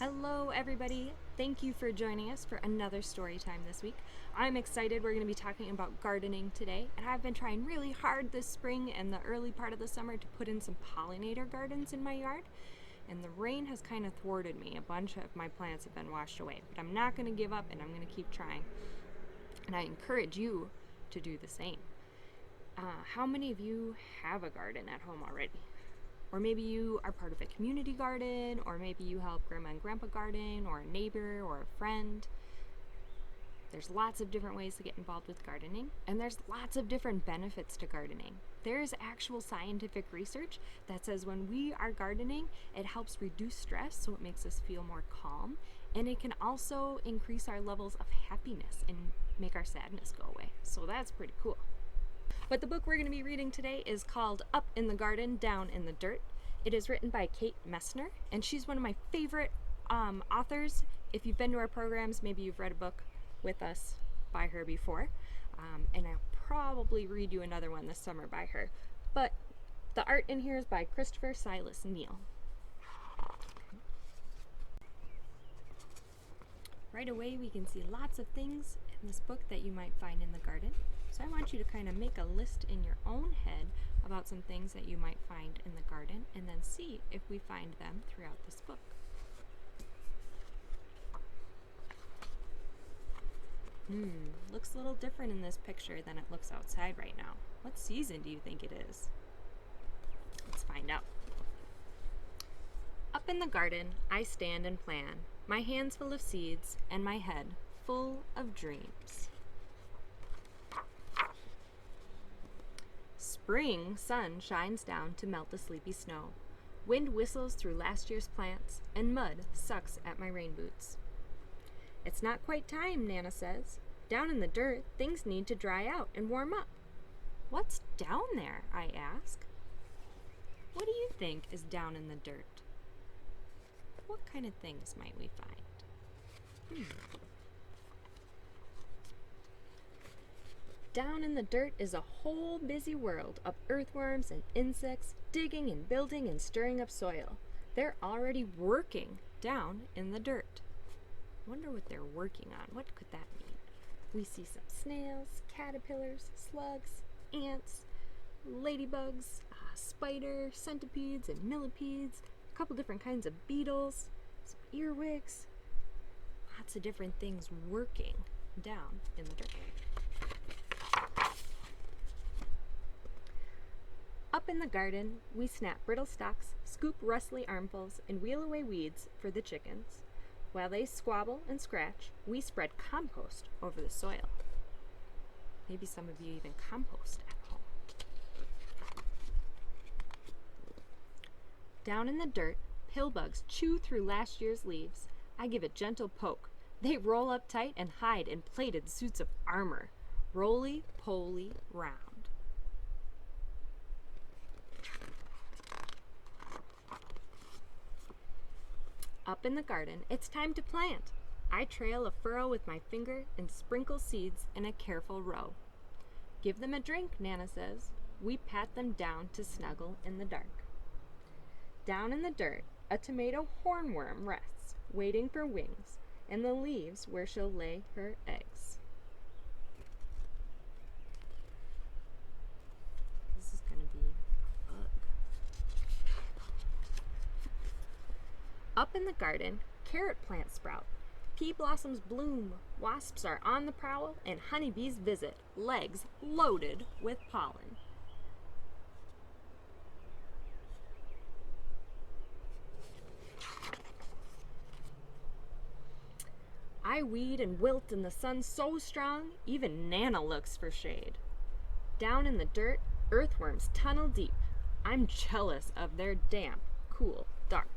Hello everybody, thank you for joining us for another story time this week. I'm excited. We're going to be talking about gardening today, and I've been trying really hard this spring and the early part of the summer to put in some pollinator gardens in my yard, and the rain has kind of thwarted me. A bunch of my plants have been washed away, but I'm not going to give up and I'm going to keep trying, and I encourage you to do the same. How many of you have a garden at home already? Or maybe you are part of a community garden, or maybe you help grandma and grandpa garden, or a neighbor, or a friend. There's lots of different ways to get involved with gardening, and there's lots of different benefits to gardening. There's actual scientific research that says when we are gardening, it helps reduce stress, so it makes us feel more calm, and it can also increase our levels of happiness and make our sadness go away. So that's pretty cool. But the book we're going to be reading today is called Up in the Garden, Down in the Dirt. It is written by Kate Messner, and she's one of my favorite authors. If you've been to our programs, maybe you've read a book with us by her before, and I'll probably read you another one this summer by her. But the art in here is by Christopher Silas Neal. Right away we can see lots of things in this book that you might find in the garden. So I want you to kind of make a list in your own head about some things that you might find in the garden, and then see if we find them throughout this book. Looks a little different in this picture than it looks outside right now. What season do you think it is? Let's find out. Up in the garden, I stand and plan, my hands full of seeds and my head full of dreams. Spring sun shines down to melt the sleepy snow. Wind whistles through last year's plants, and mud sucks at my rain boots. It's not quite time, Nana says. Down in the dirt, things need to dry out and warm up. What's down there? I ask. What do you think is down in the dirt? What kind of things might we find? Down in the dirt is a whole busy world of earthworms and insects digging and building and stirring up soil. They're already working down in the dirt. Wonder what they're working on. What could that mean? We see some snails, caterpillars, slugs, ants, ladybugs, spiders, centipedes, and millipedes, a couple different kinds of beetles, some earwigs, lots of different things working down in the dirt. Up in the garden, we snap brittle stalks, scoop rustly armfuls, and wheel away weeds for the chickens. While they squabble and scratch, we spread compost over the soil. Maybe some of you even compost at home. Down in the dirt, pillbugs chew through last year's leaves. I give a gentle poke. They roll up tight and hide in plated suits of armor. RolliePollie round. Up in the garden, it's time to plant. I trail a furrow with my finger and sprinkle seeds in a careful row. Give them a drink, Nana says. We pat them down to snuggle in the dark. Down in the dirt, a tomato hornworm rests, waiting for wings, and the leaves where she'll lay her eggs. This is going to be a bug. Up in the garden, carrot plants sprout. Pea blossoms bloom, wasps are on the prowl, and honeybees visit, legs loaded with pollen. I weed and wilt in the sun so strong, even Nana looks for shade. Down in the dirt, earthworms tunnel deep. I'm jealous of their damp, cool dark.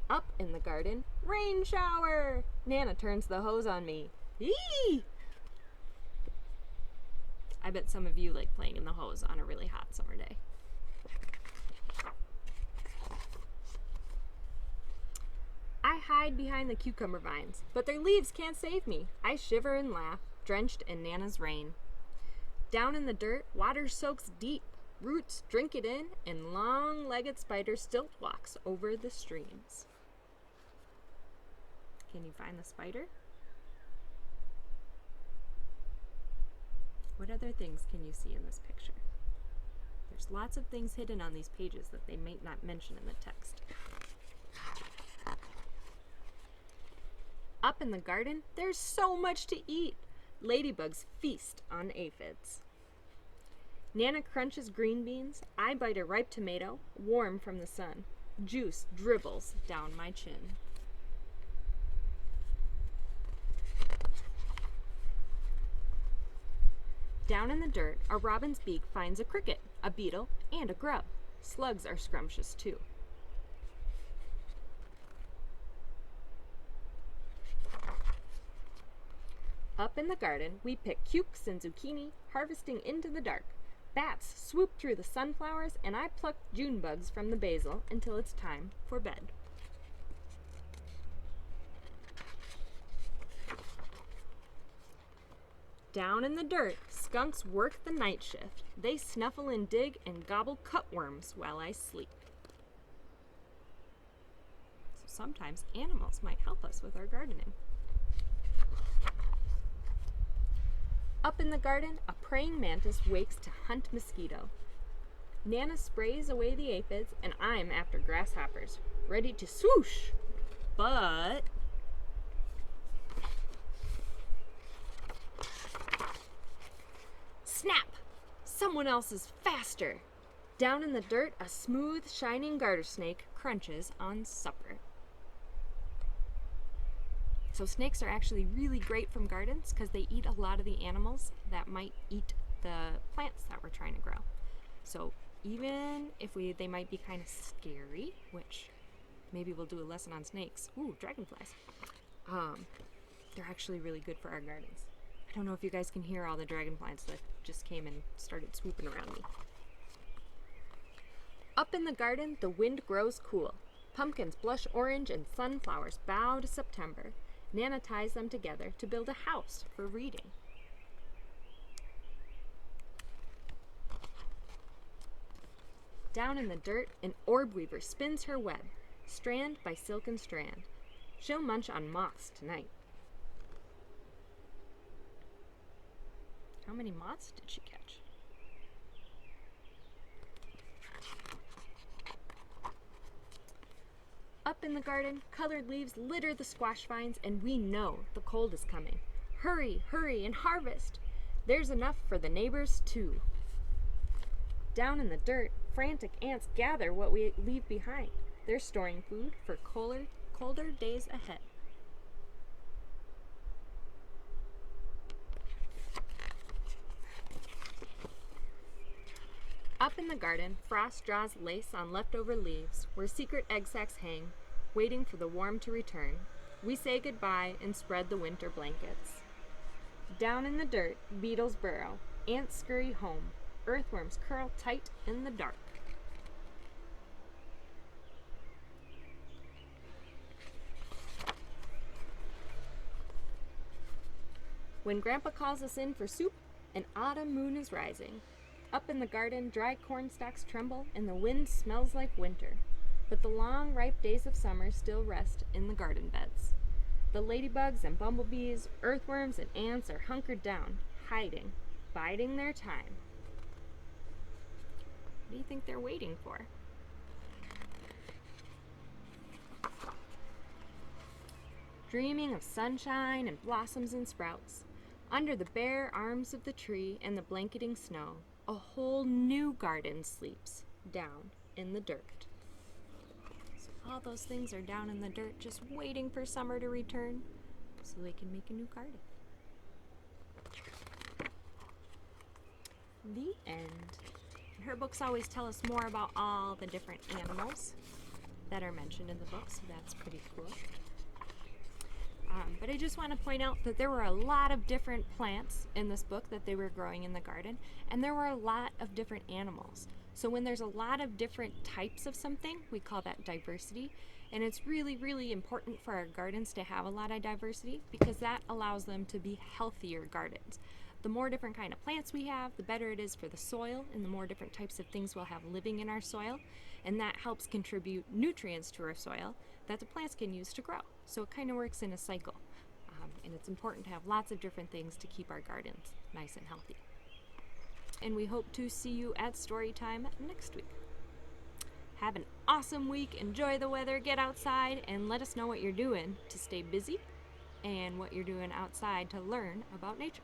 Up in the garden, rain shower! Nana turns the hose on me. Eee! I bet some of you like playing in the hose on a really hot summer day. I hide behind the cucumber vines, but their leaves can't save me. I shiver and laugh, drenched in Nana's rain. Down in the dirt, water soaks deep. Roots drink it in, and long-legged spider stilt walks over the streams. Can you find the spider? What other things can you see in this picture? There's lots of things hidden on these pages that they might not mention in the text. Up in the garden, there's so much to eat. Ladybugs feast on aphids. Nana crunches green beans. I bite a ripe tomato, warm from the sun. Juice dribbles down my chin. Down in the dirt, a robin's beak finds a cricket, a beetle, and a grub. Slugs are scrumptious too. Up in the garden, we pick cukes and zucchini, harvesting into the dark. Bats swoop through the sunflowers, and I pluck June bugs from the basil until it's time for bed. Down in the dirt, skunks work the night shift. They snuffle and dig and gobble cutworms while I sleep. So sometimes animals might help us with our gardening. Up in the garden, a praying mantis wakes to hunt mosquito. Nana sprays away the aphids, and I'm after grasshoppers, ready to swoosh. But snap! Someone else is faster. Down in the dirt, a smooth, shining garter snake crunches on supper. So snakes are actually really great from gardens because they eat a lot of the animals that might eat the plants that we're trying to grow. So even if they might be kind of scary, which maybe we'll do a lesson on snakes. Ooh, dragonflies. They're actually really good for our gardens. I don't know if you guys can hear all the dragonflies that just came and started swooping around me. Up in the garden, the wind grows cool. Pumpkins blush orange and sunflowers bow to September. Nana ties them together to build a house for reading. Down in the dirt, an orb weaver spins her web, strand by silken strand. She'll munch on moths tonight. How many moths did she catch? Up in the garden, colored leaves litter the squash vines, and we know the cold is coming. Hurry, hurry, and harvest! There's enough for the neighbors, too. Down in the dirt, frantic ants gather what we leave behind. They're storing food for colder days ahead. Up in the garden, frost draws lace on leftover leaves, where secret egg sacs hang, waiting for the warm to return. We say goodbye and spread the winter blankets. Down in the dirt, beetles burrow, ants scurry home, earthworms curl tight in the dark. When Grandpa calls us in for soup, an autumn moon is rising. Up in the garden, dry corn stalks tremble, and the wind smells like winter. But the long, ripe days of summer still rest in the garden beds. The ladybugs and bumblebees, earthworms and ants are hunkered down, hiding, biding their time. What do you think they're waiting for? Dreaming of sunshine and blossoms and sprouts, under the bare arms of the tree and the blanketing snow, a whole new garden sleeps down in the dirt. So all those things are down in the dirt just waiting for summer to return so they can make a new garden. The end. Her books always tell us more about all the different animals that are mentioned in the book, so that's pretty cool. But I just want to point out that there were a lot of different plants in this book that they were growing in the garden, and there were a lot of different animals. So when there's a lot of different types of something, we call that diversity, and it's really, really important for our gardens to have a lot of diversity because that allows them to be healthier gardens. The more different kind of plants we have, the better it is for the soil, and the more different types of things we'll have living in our soil, and that helps contribute nutrients to our soil that the plants can use to grow. So it kind of works in a cycle, and it's important to have lots of different things to keep our gardens nice and healthy. And we hope to see you at Storytime next week. Have an awesome week, enjoy the weather, get outside, and let us know what you're doing to stay busy and what you're doing outside to learn about nature.